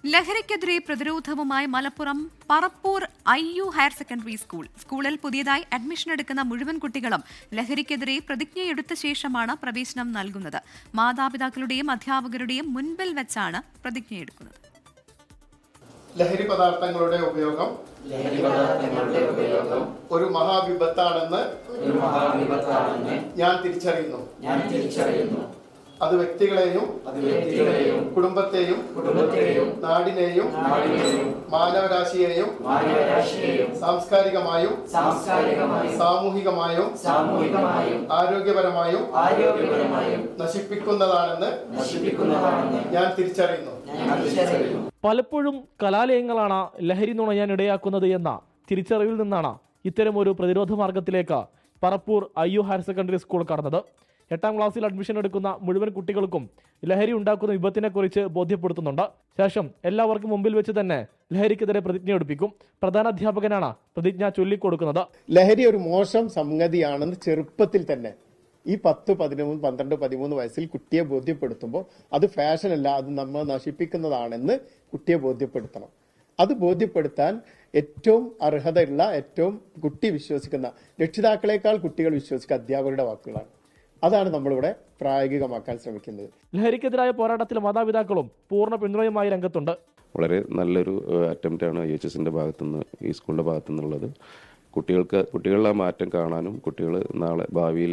ലഹരിക്കെതിരെ പ്രതിരോധവുമായി Malappuram Parappur IU higher secondary സ്കൂളിൽ പുതിയതായി അഡ്മിഷൻ എടുക്കുന്ന മുഴുവൻ കുട്ടികളും ലഹരിക്കെതിരെ പ്രതിജ്ഞയെടുത്ത ശേഷമാണ് പ്രവേശനം നൽകുന്നത്. മാതാപിതാക്കളുടെയും അധ്യാപകരുടെയും മുൻപിൽ വെച്ചാണ് പ്രതിജ്ഞയെടുക്കുന്നത്. ലഹരി പദാർത്ഥങ്ങളുടെ ഉപയോഗം ഒരു മഹാവിപത്താണെന്ന് ഞാൻ തിരിച്ചറിയുന്നു. അത് വ്യക്തികളെയും കുടുംബത്തെയും നാടിനെയും മാനവരാശിയെയും സാംസ്കാരികമായും സാമൂഹികമായും ആരോഗ്യപരമായും നശിപ്പിക്കുന്നതാണെന്ന് ഞാൻ തിരിച്ചറിയുന്നു. പലപ്പോഴും കലാലയങ്ങളാണ് ലഹരി നുണയാൻ ഇടയാക്കുന്നത് എന്ന തിരിച്ചറിവിൽ നിന്നാണ് ഇത്തരമൊരു പ്രതിരോധ മാർഗത്തിലേക്ക് Parappur IU higher secondary school കടന്നത്. 8ാം ക്ലാസ്സിൽ അഡ്മിഷൻ എടുക്കുന്ന മുഴുവൻ കുട്ടികൾക്കും ലഹരി ഉണ്ടാക്കുന്ന വിപത്തിനെക്കുറിച്ച് ബോധ്യപ്പെടുത്തുന്നുണ്ട്. ശേഷം എല്ലാവർക്കും മുമ്പിൽ വെച്ച് തന്നെ ലഹരിക്കെതിരെ പ്രതിജ്ഞ എടുപ്പിക്കും. പ്രധാനാധ്യാപകനാണ് പ്രതിജ്ഞ ചൊല്ലിക്കൊടുക്കുന്നത്. ലഹരി ഒരു മോശം സംഗതിയാണെന്ന് ചെറുപ്പത്തിൽ തന്നെ ഈ 10, 11, 12, 13 വയസ്സിൽ കുട്ടിയെ ബോധ്യപ്പെടുത്തുമ്പോൾ അത് ഫാഷനല്ല, അത് നമ്മൾ നശിപ്പിക്കുന്നതാണെന്ന് കുട്ടിയെ ബോധ്യപ്പെടുത്തണം. അത് ബോധ്യപ്പെടുത്താൻ ഏറ്റവും അർഹതയുള്ള, ഏറ്റവും കുട്ടി വിശ്വസിക്കുന്ന, രക്ഷിതാക്കളെക്കാൾ കുട്ടികൾ വിശ്വസിക്കുന്ന അധ്യാപകരുടെ വാക്കുകളാണ്. അതാണ് നമ്മളിവിടെ പ്രായോഗികമാക്കാൻ ശ്രമിക്കുന്നത്. ലഹരിക്കെതിരായ പോരാട്ടത്തിൽ മാതാപിതാക്കളും പൂർണ്ണ പിന്തുണയുമായി രംഗത്തുണ്ട്. വളരെ നല്ലൊരു അറ്റംപ്റ്റാണ് IHSന്റെ ഭാഗത്തുനിന്ന്, ഈ സ്കൂളിന്റെ ഭാഗത്തുനിന്നുള്ളത്. കുട്ടികളുടെ മാറ്റം കാണാനും കുട്ടികൾ നാളെ ഭാവിയിൽ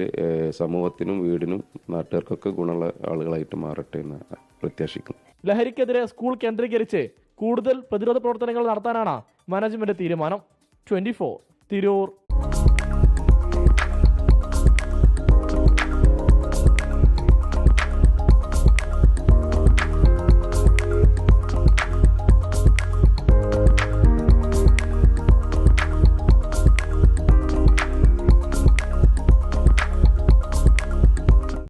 സമൂഹത്തിനും വീടിനും നാട്ടുകാർക്കൊക്കെ ഗുണമുള്ള ആളുകളായിട്ട് മാറട്ടെ എന്ന് പ്രത്യാശിക്കുന്നു. ലഹരിക്കെതിരെ സ്കൂൾ കേന്ദ്രീകരിച്ച് കൂടുതൽ പ്രതിരോധ പ്രവർത്തനങ്ങൾ നടത്താനാണ് മാനേജ്മെന്റ് തീരുമാനം. 24 തിരൂർ.